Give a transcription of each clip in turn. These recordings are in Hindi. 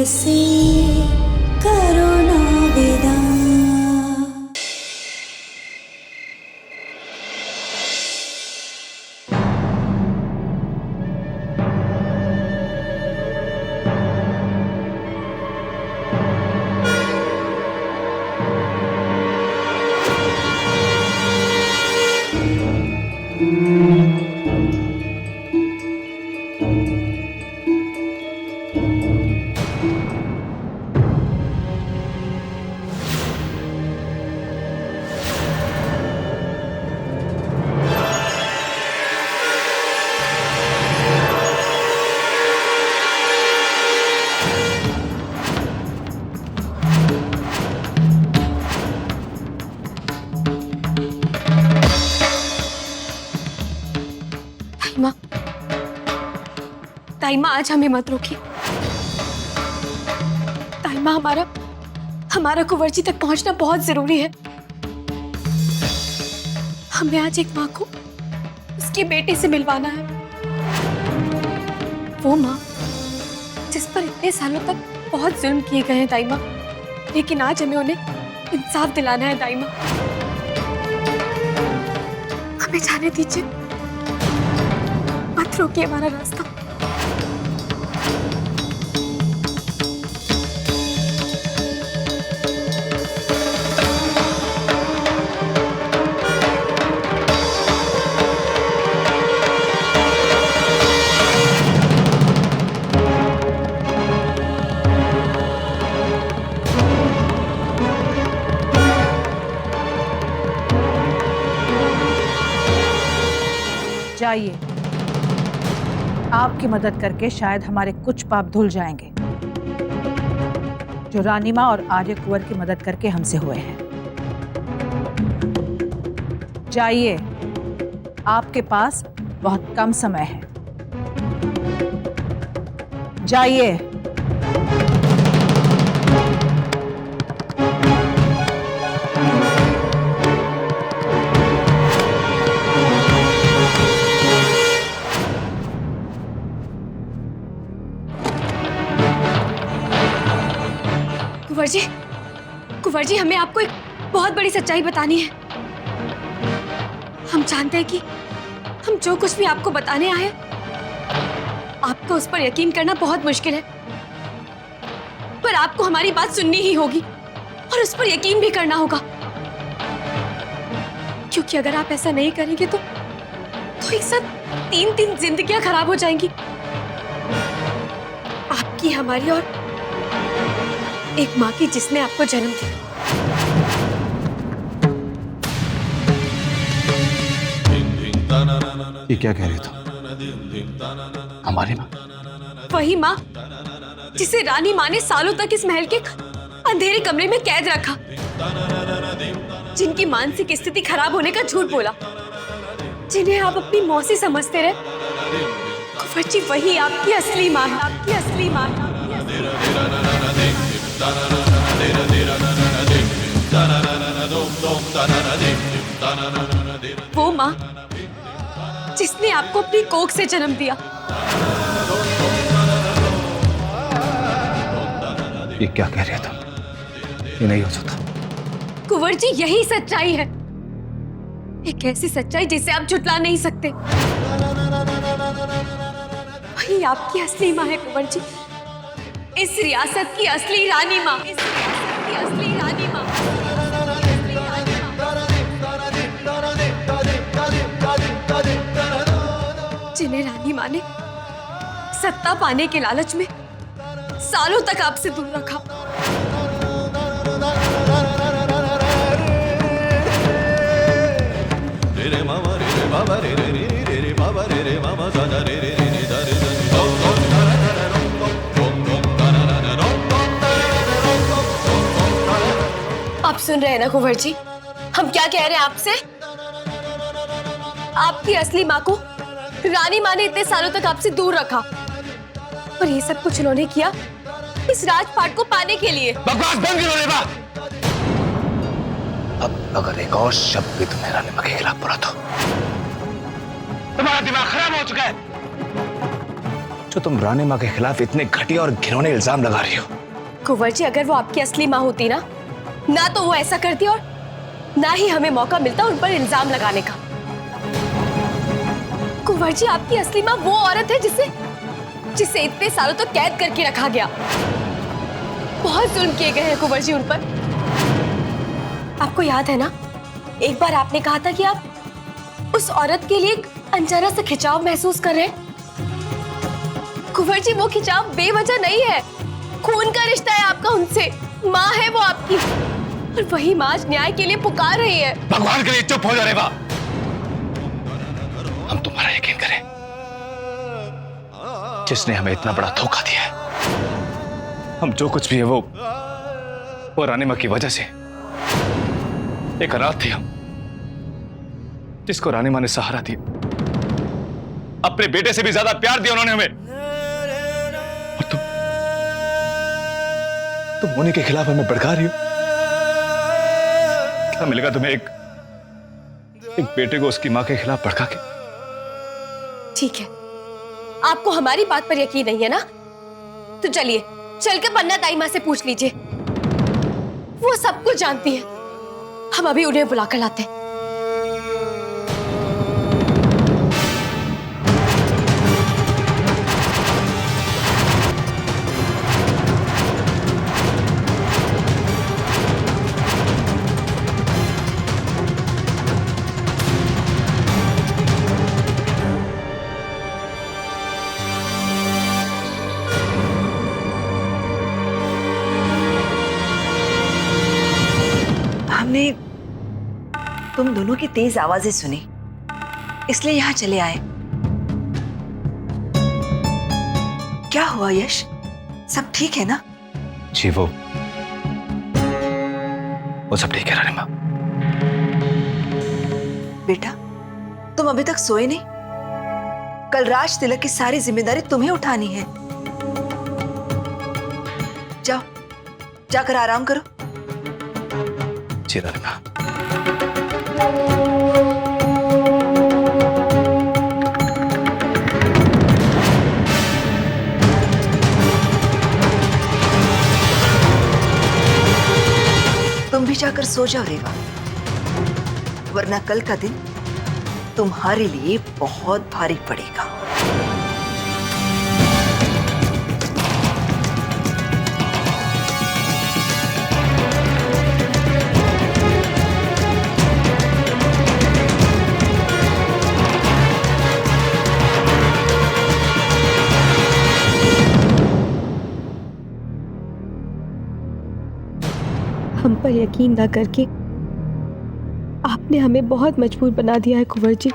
से करो ना विदा। ताइमा, आज हमें मत रोकिए। ताइमा, हमारा कुंवर जी तक पहुंचना बहुत जरूरी है। हमें आज एक माँ को उसके बेटे से मिलवाना है। वो माँ जिस पर इतने सालों तक बहुत जुल्म किए गए हैं ताइमा, लेकिन आज हमें उन्हें इंसाफ दिलाना है ताइमा। हमें जाने दीजिए, मत रोकिए हमारा रास्ता। जाइए, आपकी मदद करके शायद हमारे कुछ पाप धुल जाएंगे जो रानी माँ और आर्य कुंवर की मदद करके हमसे हुए हैं। जाइए, आपके पास बहुत कम समय है। जाइए। कुंवर जी, हमें आपको एक बहुत बड़ी सच्चाई बतानी है। हम जानते हैं कि हम जो कुछ भी आपको बताने आए, आपको उस पर यकीन करना बहुत मुश्किल है, पर आपको हमारी बात सुननी ही होगी और उस पर यकीन भी करना होगा, क्योंकि अगर आप ऐसा नहीं करेंगे तो एक साथ तीन जिंदगियां खराब हो जाएंगी, आपकी, हमारी और एक माँ की जिसने आपको जन्म दिया। ये क्या कह रहे थे? हमारी माँ? वही माँ जिसे रानी माँ ने सालों तक इस महल के अंधेरे कमरे में कैद रखा, जिनकी मानसिक स्थिति खराब होने का झूठ बोला, जिन्हें आप अपनी मौसी समझते रहे। कुंवर जी, वही आपकी असली माँ है, आपकी असली माँ है। वो माँ जिसने आपको अपनी कोख से जन्म दिया। ये क्या कह रहे थे? ये नहीं हो सकता। कुंवर जी, यही सच्चाई है, एक ऐसी सच्चाई जिसे आप झुटला नहीं सकते। वही आपकी असली माँ है कुंवर जी, इस रियासत की असली रानी माँ, इस रियासत की असली रानी माँ। जिन्हें रानी माँ ने सत्ता पाने के लालच में सालों तक आपसे दूर रखा। आप सुन रहे हैं ना कुंवर जी, हम क्या कह रहे हैं आपसे? आपकी असली माँ को रानी माँ ने इतने सालों तक आपसे दूर रखा, और ये सब कुछ उन्होंने किया इस राजपाट को पाने के लिए। बकवास बंद करो रेबा। अब अगर एक और शब्द भी तुम्हें रानी माँ के खिलाफ बोला तो तुम्हारा दिमाग खराब हो चुका है। जो तुम रानी माँ के खिलाफ इतने घटिया और घिनौने इल्जाम लगा रही हो। कुंवर जी, अगर वो आपकी असली माँ होती ना तो वो ऐसा करती और ना ही हमें मौका मिलता उन पर इल्जाम लगाने का। कुंवर जी, आपकी असली माँ वो औरत है जिसे इतने सालों तक कैद करके रखा गया। बहुत जुल्म किए गए हैं कुंवर जी उन पर। आपको याद है ना, एक बार आपने कहा था कि आप उस औरत के लिए एक अनजाना सा खिंचाव महसूस कर रहे हैं। कुंवर जी, वो खिंचाव बेवजह नहीं है, खून का रिश्ता है आपका उनसे। माँ है वो आपकी, और वही माँ आज न्याय के लिए पुकार रही है। भगवान के लिए चुप हो जा रेवा। हम तुम्हारा यकीन करें, जिसने हमें इतना बड़ा धोखा दिया है। हम जो कुछ भी है वो रानी माँ की वजह से। एक अनाथ थे हम, जिसको रानी माँ ने सहारा दिया। अपने बेटे से भी ज्यादा प्यार दिया उन्होंने हमें। और तुम उन्हीं के खिलाफ हमें भड़का रही हो। क्या मिलेगा तुम्हें एक बेटे को उसकी मां के खिलाफ भड़का के? ठीक है, आपको हमारी बात पर यकीन नहीं है ना, तो चलिए चलकर पन्ना ताई माँ से पूछ लीजिए। वो सब कुछ जानती है। हम अभी उन्हें बुलाकर लाते हैं। हमने तुम दोनों की तेज आवाजें सुनी, इसलिए यहां चले आए। क्या हुआ यश, सब ठीक है ना? जी वो सब ठीक है रानी माँ। बेटा, तुम अभी तक सोए नहीं? कल राज तिलक की सारी जिम्मेदारी तुम्हें उठानी है। जाओ, जाकर आराम करो। जी रानी माँ। तुम भी जाकर सो जाओ रेवा, वरना कल का दिन तुम्हारे लिए बहुत भारी पड़ेगा। हम पर यकीन ना करके आपने हमें बहुत मजबूर बना दिया है कुंवर जी।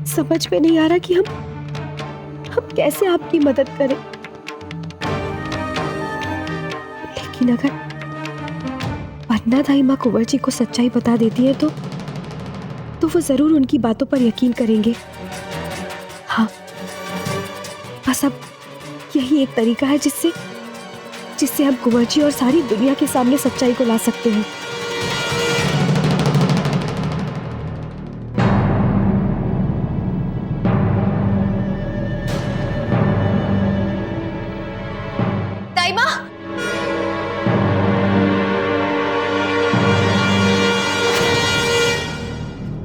समझ में नहीं आ रहा कि हम कैसे आपकी मदद करें। लेकिन अगर पन्ना दाई माँ कुंवर जी को सच्चाई बता देती है तो वो जरूर उनकी बातों पर यकीन करेंगे। हाँ, बस अब यही एक तरीका है जिससे हम कुंवर जी और सारी दुनिया के सामने सच्चाई को ला सकते हैं। ताई माँ,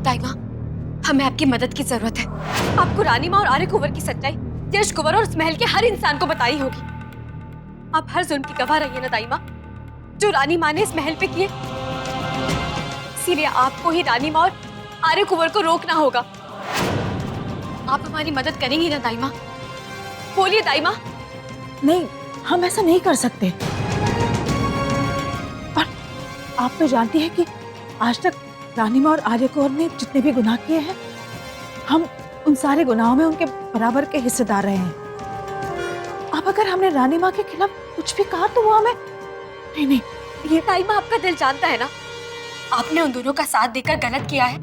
ताई माँ, हमें आपकी मदद की जरूरत है। आपको रानी माँ और आर्य कुंवर की सच्चाई यश कुंवर और उस महल के हर इंसान को बताई होगी। आप हर जुल्म की गवाह रही है ना दाई माँ, जो रानी माँ ने इस महल पे किए। इसीलिए आपको ही रानी माँ और आर्य कुंवर को रोकना होगा। आप हमारी मदद करेंगी ना दाई माँ? बोलिए दाई माँ। नहीं, हम ऐसा नहीं कर सकते। और आप तो जानती हैं कि आज तक रानी माँ और आर्य कुंवर ने जितने भी गुनाह किए हैं, हम उन सारे गुनाहों में उनके बराबर के हिस्सेदार रहे हैं। अब अगर हमने रानी माँ के खिलाफ कुछ भी कहा तो वो हमें नहीं, ये दाई माँ, आपका दिल जानता है ना, आपने उन दोनों का साथ देकर गलत किया है।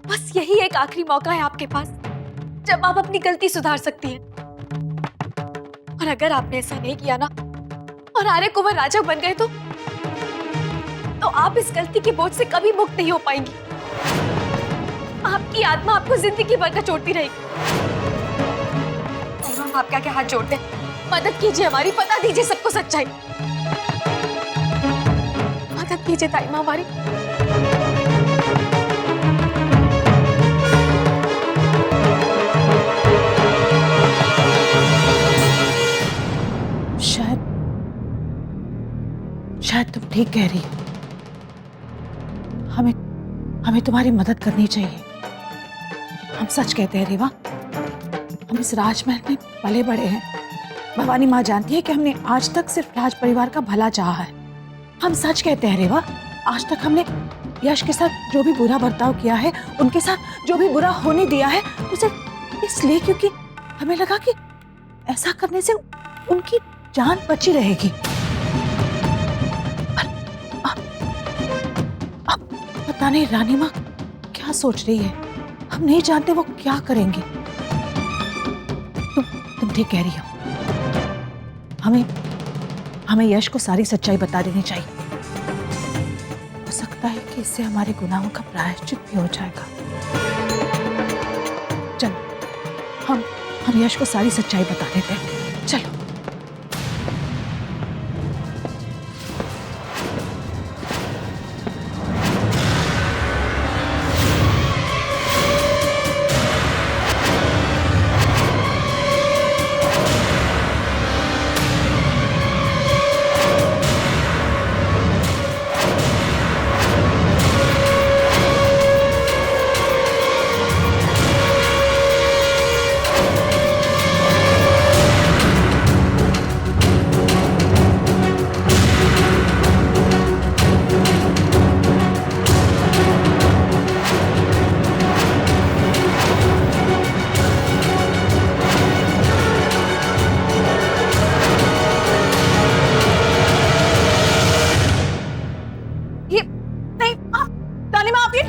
बस यही एक आखिरी मौका है आपके पास जब आप अपनी गलती सुधार सकती हैं। और अगर आपने ऐसा नहीं किया ना और आर्य कुंवर राजा बन गए तो आप इस गलती के बोझ से कभी मुक्त नहीं हो पाएंगी। आपकी आत्मा आपको जिंदगी भर का चोटती रहेगी। हम आपके आगे हाथ जोड़ते हैं, मदद कीजिए हमारी, बता दीजिए सबको सच्चाई। मदद कीजिए ताई माँ हमारी। शायद तुम ठीक कह रही हो। हमें तुम्हारी मदद करनी चाहिए। हम सच कहते हैं रेवा, हम इस राजमहल में पले बड़े हैं। भवानी माँ जानती है कि हमने आज तक सिर्फ राज परिवार का भला चाहा है। हम सच कहते हैं रेवा, आज तक हमने यश के साथ जो भी बुरा बर्ताव किया है, उनके साथ जो भी बुरा होने दिया है, वो सिर्फ इसलिए क्योंकि हमें लगा कि ऐसा करने से उनकी जान बची रहेगी। पता नहीं रानी माँ क्या सोच रही है, हम नहीं जानते वो क्या करेंगे। तुम ठीक कह रही हो। हमें यश को सारी सच्चाई बता देनी चाहिए। हो सकता है कि इससे हमारे गुनाहों का प्रायश्चित भी हो जाएगा। चलो हम यश को सारी सच्चाई बता देते हैं। चलो।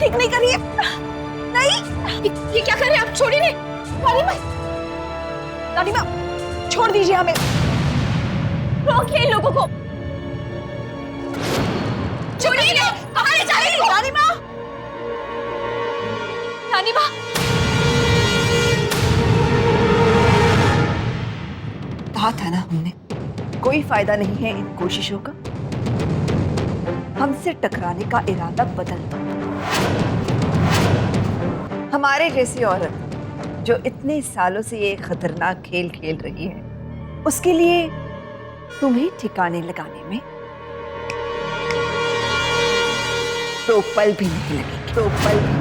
ठीक नहीं करिए। नहीं, ये क्या कर रहे हैं आप? छोड़िए नहीं। रानी माँ, छोड़ दीजिए हमें। रोकिए इन लोगों को। छोड़िए नहीं, हमारे जाइए। रानी माँ, रानी माँ, कहा था ना हमने, कोई फायदा नहीं है इन कोशिशों का। हमसे टकराने का इरादा बदल दो। हमारे जैसी औरत जो इतने सालों से ये खतरनाक खेल खेल रही है, उसके लिए तुम्हें ठिकाने लगाने में तो पल भी नहीं लगेगी। तो पल भी।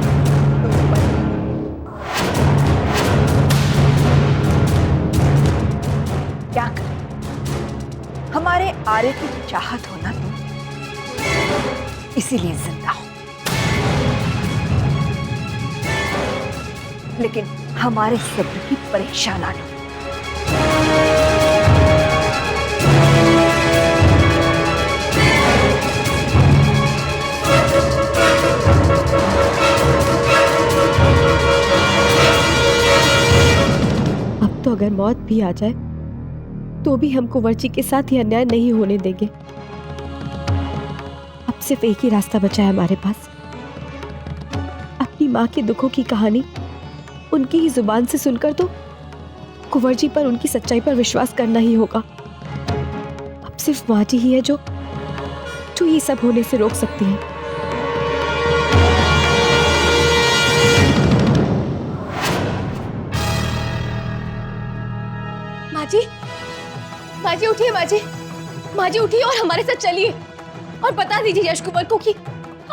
क्या करें? हमारे आर्य की चाहत हो ना तुम, इसीलिए जिंदा हो। लेकिन हमारे सब्र की परीक्षा ना लो। अब तो अगर मौत भी आ जाए तो भी हम कुंवर जी के साथ ये अन्याय नहीं होने देंगे। अब सिर्फ एक ही रास्ता बचा है हमारे पास, अपनी माँ के दुखों की कहानी उनकी ही जुबान से सुनकर तो कुंवर जी पर उनकी सच्चाई पर विश्वास करना ही होगा। अब सिर्फ माँ जी ही है जो ये सब होने से रोक सकती है। माँ जी उठिए। माँ जी उठिए और हमारे साथ चलिए और बता दीजिए यश कुंवर को कि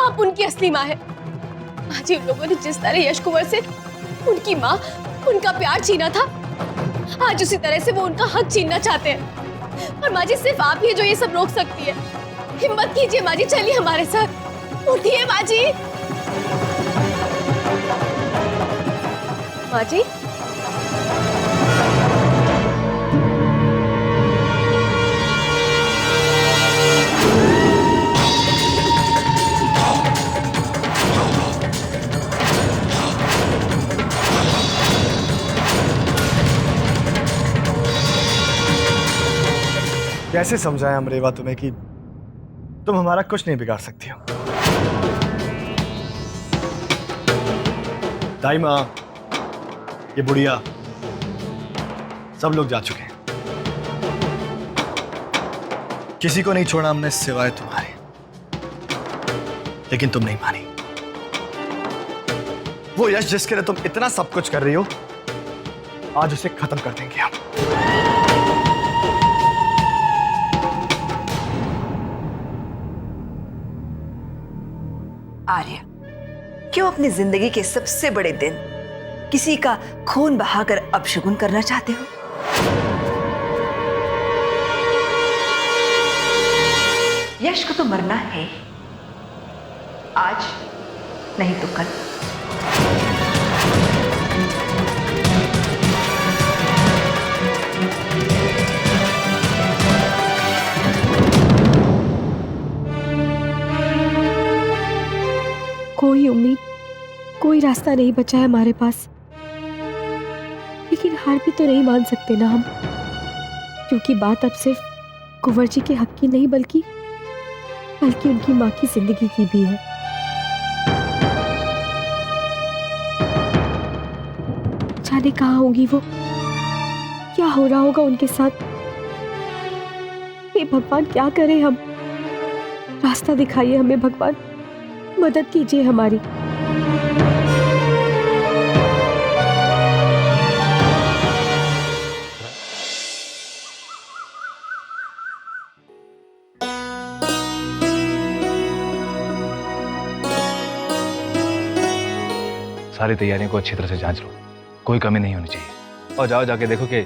आप उनकी असली माँ है। माँ जी, उन लोगों ने जिस तरह यश कुंवर से उनकी माँ, उनका प्यार छीना था, आज उसी तरह से वो उनका हक छीनना चाहते हैं। और माँ जी, सिर्फ आप ही जो ये सब रोक सकती है। हिम्मत कीजिए माँ जी, चलिए हमारे साथ। उठिए माँ जी। माँ जी, कैसे समझाएं हम रेवा तुम्हें कि तुम हमारा कुछ नहीं बिगाड़ सकती हो। दाई माँ, ये बुढ़िया, सब लोग जा चुके हैं। किसी को नहीं छोड़ा हमने सिवाय तुम्हारे। लेकिन तुम नहीं मानी। वो यश जिसके लिए तुम इतना सब कुछ कर रही हो, आज उसे खत्म कर देंगे हम। आर्य, क्यों अपनी जिंदगी के सबसे बड़े दिन किसी का खून बहाकर अपशगुन करना चाहते हो? यश को तो मरना है, आज नहीं तो कल। कोई उम्मीद, कोई रास्ता नहीं बचा है हमारे पास। लेकिन हार भी तो नहीं मान सकते ना हम, क्योंकि बात अब सिर्फ कुंवर जी के हक की नहीं बल्कि उनकी माँ की जिंदगी की भी है। जाने कहाँ होंगी वो, क्या हो रहा होगा उनके साथ। हे भगवान, क्या करें हम? रास्ता दिखाइए हमें भगवान, मदद कीजिए हमारी। सारी तैयारियों को अच्छी तरह से जांच लो, कोई कमी नहीं होनी चाहिए। और जाओ जाके देखो कि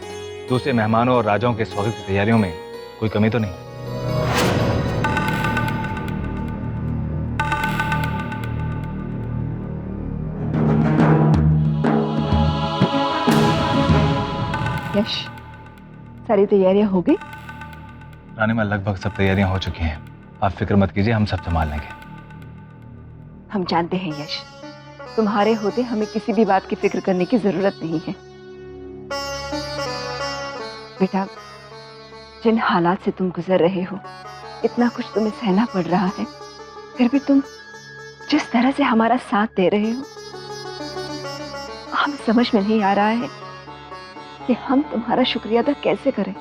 दूसरे मेहमानों और राजाओं के स्वागत की तैयारियों में कोई कमी तो नहीं। यश, सारी तैयारियां हो गई? रानी माँ, लगभग सब तैयारियां हो चुकी हैं। आप फिक्र मत कीजिए, हम सब संभाल लेंगे। हम जानते हैं यश, तुम्हारे होते हमें किसी भी बात की फिक्र करने की जरूरत नहीं है। बेटा, जिन हालात से तुम गुजर रहे हो, इतना कुछ तुम्हें सहना पड़ रहा है, फिर भी तुम जिस तरह से हमारा साथ दे रहे हो, हमें समझ में नहीं आ रहा है कि हम तुम्हारा शुक्रिया अदा कैसे करें।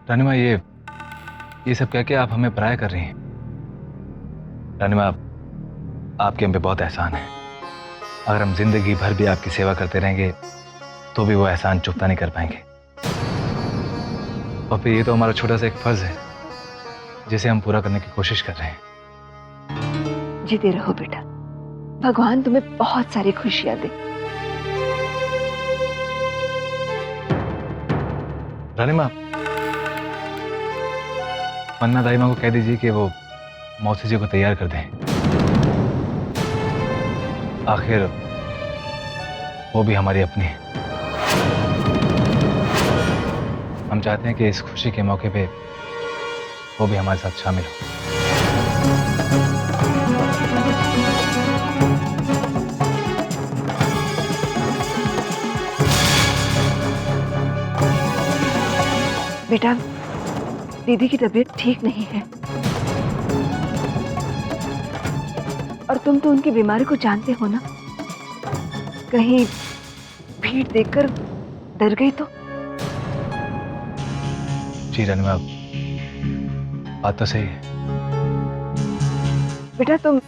रानी माँ, ये सब कह के आप हमें पराया कर रही हैं। रानी माँ, आपके हम पे बहुत एहसान है। अगर हम जिंदगी भर भी आपकी सेवा करते रहेंगे तो भी वो एहसान चुकता नहीं कर पाएंगे। और फिर ये तो हमारा छोटा सा एक फर्ज है जिसे हम पूरा करने की कोशिश कर रहे हैं। जीते रहो बेटा, भगवान तुम्हें बहुत सारी खुशियां दे। रानी माँ, पन्ना दाई माँ को कह दीजिए कि वो मौसी जी को तैयार कर दें। आखिर वो भी हमारी अपनी है। हम चाहते हैं कि इस खुशी के मौके पे वो भी हमारे साथ शामिल हो। बेटा, दीदी की तबीयत ठीक नहीं है और तुम तो उनकी बीमारी को जानते हो ना। कहीं भीड़ देखकर डर गई तो? जी रानी माँ, बात तो सही है। बेटा, तुम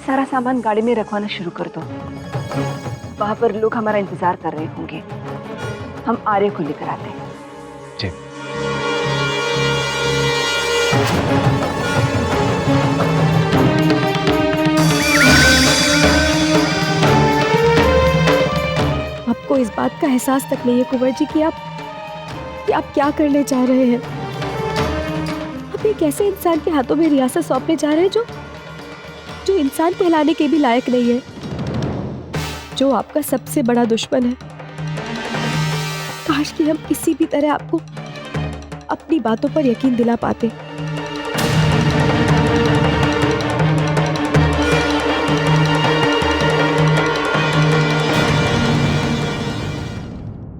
सारा सामान गाड़ी में रखवाना शुरू कर दो। वहां पर लोग हमारा इंतजार कर रहे होंगे। हम आर्य को लेकर आते हैं। जी। आपको इस बात का एहसास तक नहीं है कुंवर जी कि आप क्या करने जा रहे हैं। आप एक ऐसे इंसान के हाथों में रियासत सौंपने जा रहे हैं जो इंसान कहलाने के भी लायक नहीं है, जो आपका सबसे बड़ा दुश्मन है। काश कि हम किसी भी तरह आपको अपनी बातों पर यकीन दिला पाते।